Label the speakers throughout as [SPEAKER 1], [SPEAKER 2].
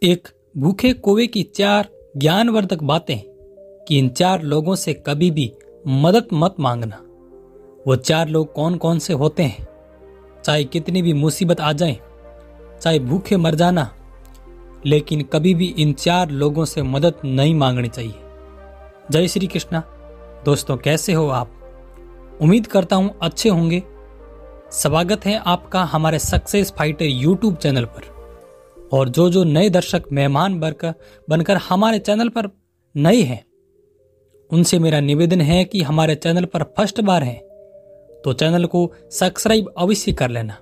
[SPEAKER 1] एक भूखे कौवे की 4 ज्ञानवर्धक बातें कि इन 4 लोगों से कभी भी मदद मत मांगना। वो 4 लोग कौन कौन से होते हैं? चाहे कितनी भी मुसीबत आ जाए, चाहे भूखे मर जाना, लेकिन कभी भी इन 4 लोगों से मदद नहीं मांगनी चाहिए। जय श्री कृष्णा। दोस्तों, कैसे हो आप? उम्मीद करता हूं अच्छे होंगे। स्वागत है आपका हमारे सक्सेस फाइटर यूट्यूब चैनल पर। और जो नए दर्शक मेहमान बनकर हमारे चैनल पर नए हैं, उनसे मेरा निवेदन है कि हमारे चैनल पर फर्स्ट बार हैं तो चैनल को सब्सक्राइब अवश्य कर लेना,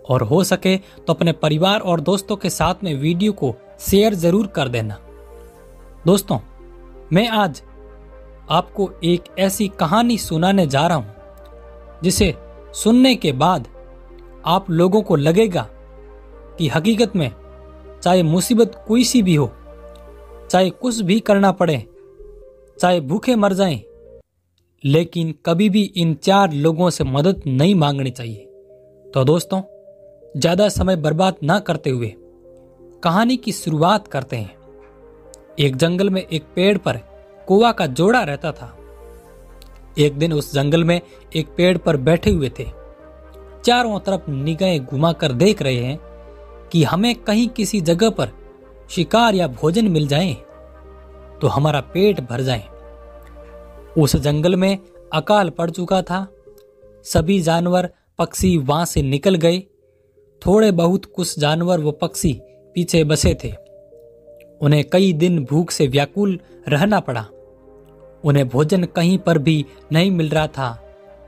[SPEAKER 1] और हो सके तो अपने परिवार और दोस्तों के साथ में वीडियो को शेयर जरूर कर देना। दोस्तों, मैं आज आपको एक ऐसी कहानी सुनाने जा रहा हूं जिसे सुनने के बाद आप लोगों को लगेगा कि हकीकत में चाहे मुसीबत कोई सी भी हो, चाहे कुछ भी करना पड़े, चाहे भूखे मर जाएं, लेकिन कभी भी इन 4 लोगों से मदद नहीं मांगनी चाहिए। तो दोस्तों, ज्यादा समय बर्बाद ना करते हुए कहानी की शुरुआत करते हैं। एक जंगल में एक पेड़ पर कौवा का जोड़ा रहता था। एक दिन उस जंगल में एक पेड़ पर बैठे हुए थे, चारों तरफ निगाहें घुमाकर देख रहे हैं कि हमें कहीं किसी जगह पर शिकार या भोजन मिल जाए तो हमारा पेट भर जाए। उस जंगल में अकाल पड़ चुका था। सभी जानवर पक्षी वहां से निकल गए। थोड़े बहुत कुछ जानवर व पक्षी पीछे बसे थे। उन्हें कई दिन भूख से व्याकुल रहना पड़ा। उन्हें भोजन कहीं पर भी नहीं मिल रहा था।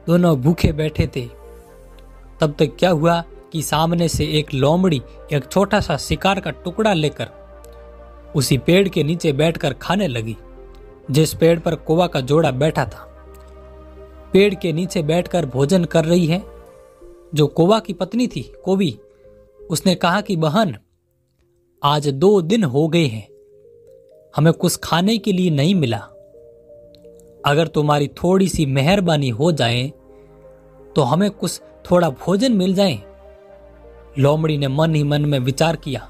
[SPEAKER 1] दोनों भूखे बैठे थे। तब तक क्या हुआ कि सामने से एक लोमड़ी एक छोटा सा शिकार का टुकड़ा लेकर उसी पेड़ के नीचे बैठकर खाने लगी जिस पेड़ पर कौवा का जोड़ा बैठा था। पेड़ के नीचे बैठकर भोजन कर रही है जो कौवा की पत्नी थी, कौवी। उसने कहा कि बहन, आज 2 दिन हो गए हैं, हमें कुछ खाने के लिए नहीं मिला। अगर तुम्हारी थोड़ी सी मेहरबानी हो जाए तो हमें कुछ थोड़ा भोजन मिल जाए। लोमड़ी ने मन ही मन में विचार किया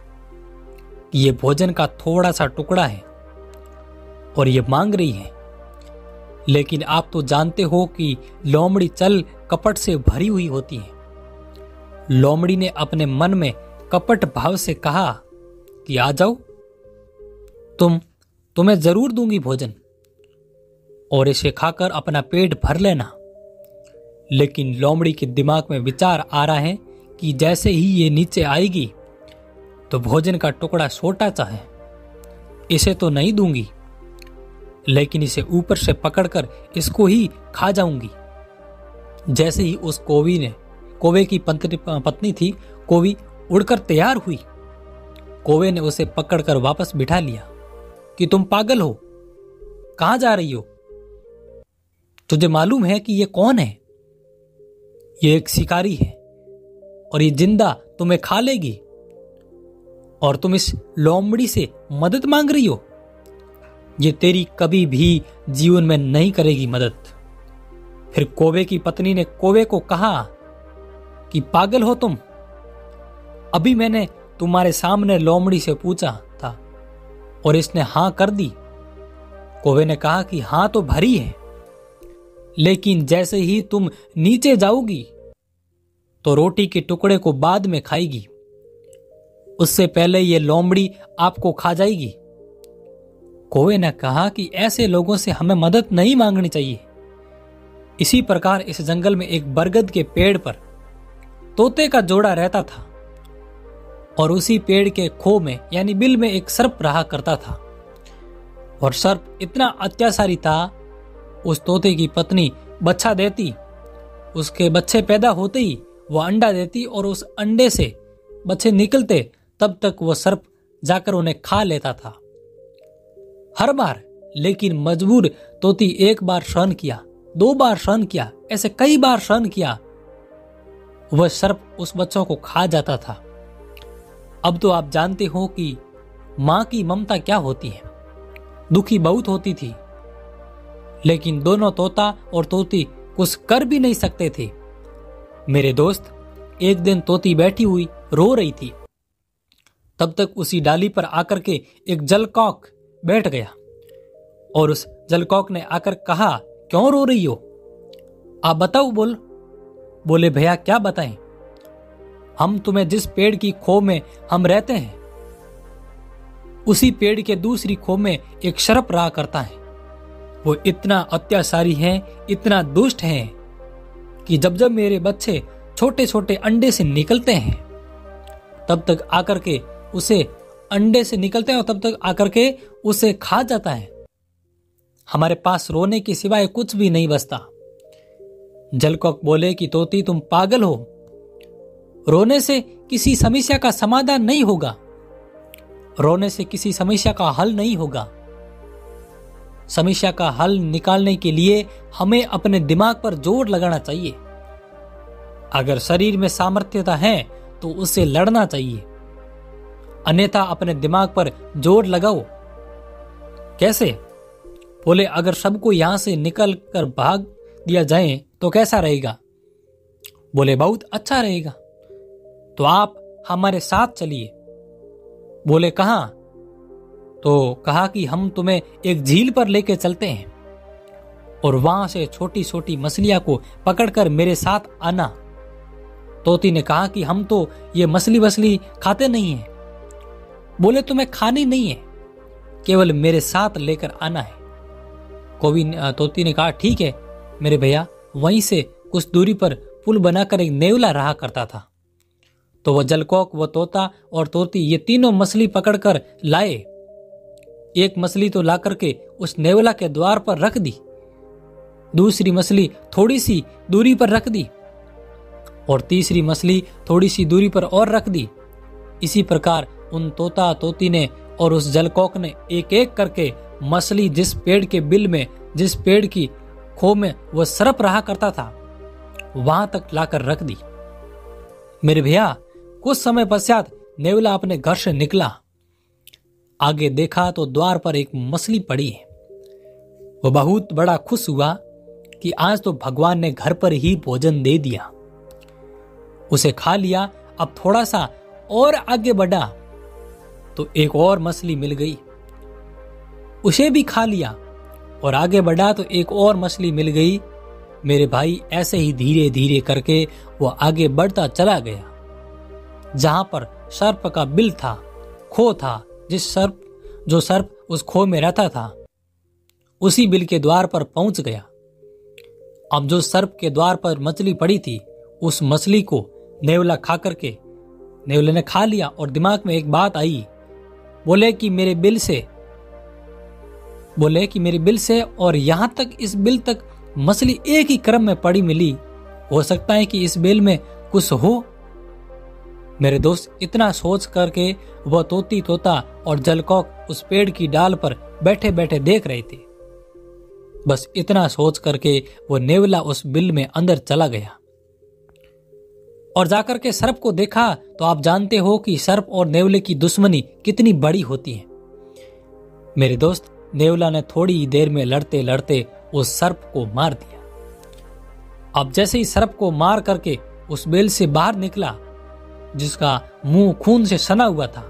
[SPEAKER 1] कि ये भोजन का थोड़ा सा टुकड़ा है और ये मांग रही है, लेकिन आप तो जानते हो कि लोमड़ी चल कपट से भरी हुई होती है। लोमड़ी ने अपने मन में कपट भाव से कहा कि आ जाओ, तुम्हें जरूर दूंगी भोजन और इसे खाकर अपना पेट भर लेना। लेकिन लोमड़ी के दिमाग में विचार आ रहा है कि जैसे ही ये नीचे आएगी तो भोजन का टुकड़ा छोटा सा है, इसे तो नहीं दूंगी, लेकिन इसे ऊपर से पकड़कर इसको ही खा जाऊंगी। जैसे ही उस कौवे की पत्नी थी, कौवी उड़कर तैयार हुई। कौवे ने उसे पकड़कर वापस बिठा लिया कि तुम पागल हो, कहां जा रही हो? तुझे मालूम है कि ये कौन है? ये एक शिकारी है और ये जिंदा तुम्हें खा लेगी, और तुम इस लोमड़ी से मदद मांग रही हो। ये तेरी कभी भी जीवन में नहीं करेगी मदद। फिर कौवे की पत्नी ने कौवे को कहा कि पागल हो तुम? अभी मैंने तुम्हारे सामने लोमड़ी से पूछा था और इसने हां कर दी। कौवे ने कहा कि हां तो भरी है, लेकिन जैसे ही तुम नीचे जाओगी तो रोटी के टुकड़े को बाद में खाएगी, उससे पहले ये लोमड़ी आपको खा जाएगी। कौवे ने कहा कि ऐसे लोगों से हमें मदद नहीं मांगनी चाहिए। इसी प्रकार इस जंगल में एक बरगद के पेड़ पर तोते का जोड़ा रहता था, और उसी पेड़ के खो में यानी बिल में एक सर्प रहा करता था। और सर्प इतना अत्याचारी था, उस तोते की पत्नी बच्चा देती, उसके बच्चे पैदा होते ही वह अंडा देती, और उस अंडे से बच्चे निकलते तब तक वह सर्प जाकर उन्हें खा लेता था हर बार। लेकिन मजबूर तोती 1 बार सहन किया, 2 बार सहन किया, ऐसे कई बार सहन किया, वह सर्प उस बच्चों को खा जाता था। अब तो आप जानते हो कि मां की ममता क्या होती है। दुखी बहुत होती थी, लेकिन दोनों तोता और तोती कुछ कर भी नहीं सकते थे। मेरे दोस्त, एक दिन तोती बैठी हुई रो रही थी। तब तक उसी डाली पर आकर के एक जलकौक बैठ गया और उस जलकौक ने आकर कहा, क्यों रो रही हो? आप बताओ। बोले भैया क्या बताएं, हम तुम्हें जिस पेड़ की खो में हम रहते हैं उसी पेड़ के दूसरी खो में एक सर्प रहा करता है। वो इतना अत्याचारी है, इतना दुष्ट है कि जब जब मेरे बच्चे छोटे छोटे अंडे से निकलते हैं तब तक आकर के उसे अंडे से निकलते हैं और तब तक आकर के उसे खा जाता है। हमारे पास रोने के सिवाय कुछ भी नहीं बचता। जलकौक बोले कि तोती तुम पागल हो, रोने से किसी समस्या का समाधान नहीं होगा, रोने से किसी समस्या का हल नहीं होगा। समस्या का हल निकालने के लिए हमें अपने दिमाग पर जोर लगाना चाहिए। अगर शरीर में सामर्थ्यता है तो उससे लड़ना चाहिए, अन्यथा अपने दिमाग पर जोर लगाओ। कैसे? बोले अगर सबको यहां से निकल कर भाग दिया जाए तो कैसा रहेगा? बोले बहुत अच्छा रहेगा, तो आप हमारे साथ चलिए। बोले कहां? तो कहा कि हम तुम्हें एक झील पर लेके चलते हैं और वहां से छोटी छोटी मछलियां को पकड़कर मेरे साथ आना। तोती ने कहा कि हम तो ये मछली वछली खाते नहीं हैं। बोले तुम्हें खानी नहीं है, केवल मेरे साथ लेकर आना है। तोती ने कहा ठीक है मेरे भैया। वहीं से कुछ दूरी पर पुल बनाकर एक नेवला रहा करता था। तो वह जलकौक, वह तोता और तोती ये तीनों मछली पकड़कर लाए। एक मछली तो ला करके उस नेवला के द्वार पर रख दी, दूसरी मछली थोड़ी सी दूरी पर रख दी और तीसरी मछली थोड़ी सी दूरी पर और रख दी। इसी प्रकार उन तोता तोती ने और उस जलकौक ने एक एक करके मछली जिस पेड़ के बिल में, जिस पेड़ की खो में वह सर्प रहा करता था, वहां तक लाकर रख दी। मेरे भैया कुछ समय पश्चात नेवला अपने घर से निकला। आगे देखा तो द्वार पर एक मछली पड़ी है। वह बहुत बड़ा खुश हुआ कि आज तो भगवान ने घर पर ही भोजन दे दिया। उसे खा लिया। अब थोड़ा सा और आगे बढ़ा तो एक और मछली मिल गई, उसे भी खा लिया और आगे बढ़ा तो एक और मछली मिल गई। मेरे भाई ऐसे ही धीरे धीरे करके वो आगे बढ़ता चला गया। जहां पर सर्प का बिल था, खो था, जो सर्प उस खो में रहता था, उसी बिल के द्वार पर पहुंच गया। अब जो सर्प के द्वार पर मछली पड़ी थी, उस मछली को नेवला खा करके नेवले ने खा लिया और दिमाग में एक बात आई। बोले कि मेरे बिल से और यहां तक इस बिल तक मछली एक ही क्रम में पड़ी मिली, हो सकता है कि इस बिल में कुछ हो। मेरे दोस्त इतना सोच करके वह तोती तोता और जलकौक उस पेड़ की डाल पर बैठे बैठे देख रहे थे। बस इतना सोच करके वो नेवला उस बिल में अंदर चला गया और जाकर के सर्प को देखा। तो आप जानते हो कि सर्प और नेवले की दुश्मनी कितनी बड़ी होती है। मेरे दोस्त, नेवला ने थोड़ी देर में लड़ते लड़ते उस सर्प को मार दिया। अब जैसे ही सर्प को मार करके उस बेल से बाहर निकला, जिसका मुंह खून से सना हुआ था,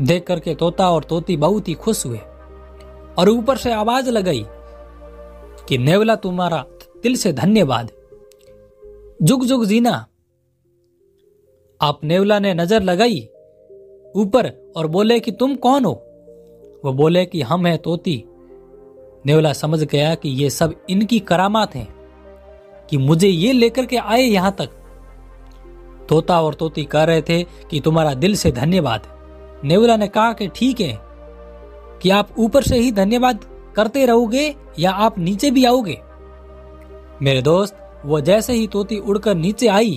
[SPEAKER 1] देख करके तोता और तोती बहुत ही खुश हुए और ऊपर से आवाज लगाई कि नेवला तुम्हारा दिल से धन्यवाद, जुग जुग जीना। आप नेवला ने नजर लगाई ऊपर और बोले कि तुम कौन हो? वो बोले कि हम हैं तोती। नेवला समझ गया कि ये सब इनकी करामात हैं कि मुझे ये लेकर के आए यहां तक। तोता और तोती कह रहे थे कि तुम्हारा दिल से धन्यवाद। नेवला ने कहा कि ठीक है कि आप ऊपर से ही धन्यवाद करते रहोगे या आप नीचे भी आओगे। मेरे दोस्त, वो जैसे ही तोती उड़कर नीचे आई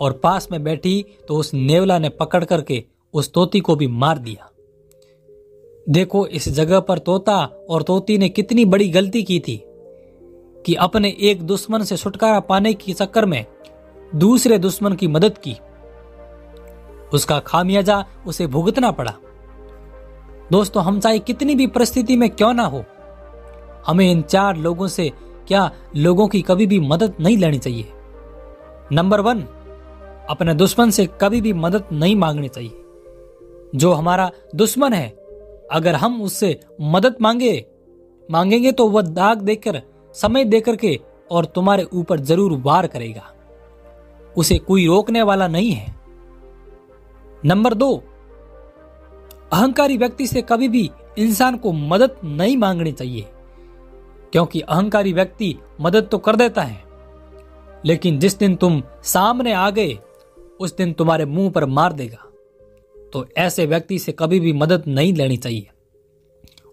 [SPEAKER 1] और पास में बैठी तो उस नेवला ने पकड़ करके उस तोती को भी मार दिया। देखो इस जगह पर तोता और तोती ने कितनी बड़ी गलती की थी कि अपने एक दुश्मन से छुटकारा पाने के चक्कर में दूसरे दुश्मन की मदद की। उसका खामियाजा उसे भुगतना पड़ा। दोस्तों, हम चाहे कितनी भी परिस्थिति में क्यों ना हो, हमें इन 4 लोगों से लोगों की कभी भी मदद नहीं लेनी चाहिए। नंबर 1, अपने दुश्मन से कभी भी मदद नहीं मांगनी चाहिए। जो हमारा दुश्मन है, अगर हम उससे मदद मांगेंगे तो वह दाग देकर, समय देकर के और तुम्हारे ऊपर जरूर वार करेगा। उसे कोई रोकने वाला नहीं है। नंबर 2, अहंकारी व्यक्ति से कभी भी इंसान को मदद नहीं मांगनी चाहिए, क्योंकि अहंकारी व्यक्ति मदद तो कर देता है, लेकिन जिस दिन तुम सामने आ गए उस दिन तुम्हारे मुंह पर मार देगा। तो ऐसे व्यक्ति से कभी भी मदद नहीं लेनी चाहिए।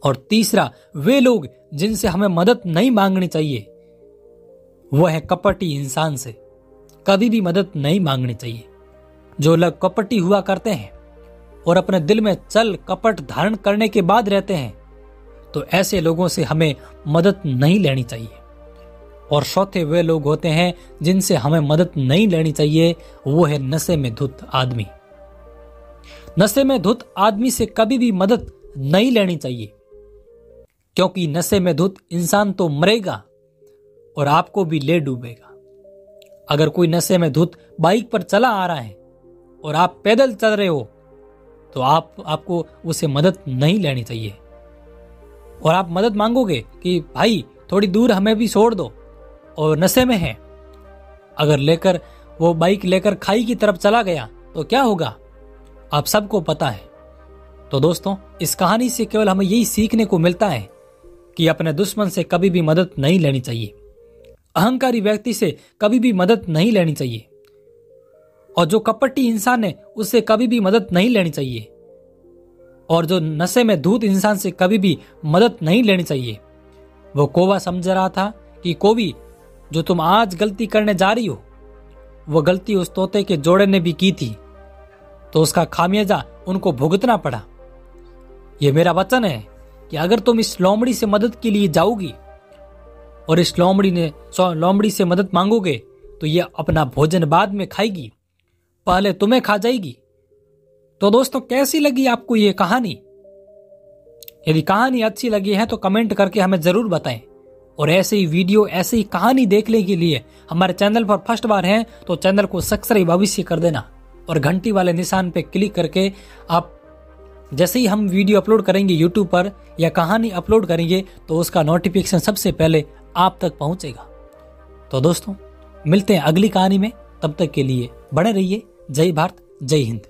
[SPEAKER 1] और तीसरा, वे लोग जिनसे हमें मदद नहीं मांगनी चाहिए वह है कपटी इंसान से कभी भी मदद नहीं मांगनी चाहिए। जो लोग कपटी हुआ करते हैं और अपने दिल में चल कपट धारण करने के बाद रहते हैं, तो ऐसे लोगों से हमें मदद नहीं लेनी चाहिए। और चौथे वे लोग होते हैं जिनसे हमें मदद नहीं लेनी चाहिए, वो है नशे में धुत आदमी। नशे में धुत आदमी से कभी भी मदद नहीं लेनी चाहिए, क्योंकि नशे में धुत इंसान तो मरेगा और आपको भी ले डूबेगा। अगर कोई नशे में धुत बाइक पर चला आ रहा है और आप पैदल चल रहे हो, तो आपको उसे मदद नहीं लेनी चाहिए। और आप मदद मांगोगे कि भाई थोड़ी दूर हमें भी छोड़ दो, और नशे में है, अगर वो बाइक लेकर खाई की तरफ चला गया तो क्या होगा, आप सबको पता है। तो दोस्तों, इस कहानी से केवल हमें यही सीखने को मिलता है कि अपने दुश्मन से कभी भी मदद नहीं लेनी चाहिए, अहंकारी व्यक्ति से कभी भी मदद नहीं लेनी चाहिए, और जो कपटी इंसान है उससे कभी भी मदद नहीं लेनी चाहिए, और जो नशे में धूत इंसान से कभी भी मदद नहीं लेनी चाहिए। वो कौवा समझ रहा था कि कौवी, जो तुम आज गलती करने जा रही हो, वो गलती उस तोते के जोड़े ने भी की थी, तो उसका खामियाजा उनको भुगतना पड़ा। ये मेरा वचन है कि अगर तुम इस लोमड़ी से मदद के लिए जाओगी और इस लोमड़ी से मदद मांगोगे, तो ये अपना भोजन बाद में खाएगी, पहले तुम्हें खा जाएगी। तो दोस्तों, कैसी लगी आपको ये कहानी? यदि कहानी अच्छी लगी है तो कमेंट करके हमें जरूर बताएं। और ऐसे ही वीडियो, ऐसे ही कहानी देखने के लिए हमारे चैनल पर फर्स्ट बार हैं तो चैनल को सब्सक्राइब अवश्य कर देना, और घंटी वाले निशान पे क्लिक करके आप जैसे ही हम वीडियो अपलोड करेंगे यूट्यूब पर या कहानी अपलोड करेंगे तो उसका नोटिफिकेशन सबसे पहले आप तक पहुंचेगा। तो दोस्तों, मिलते हैं अगली कहानी में, तब तक के लिए बने रहिए। जय भारत, जय हिंद।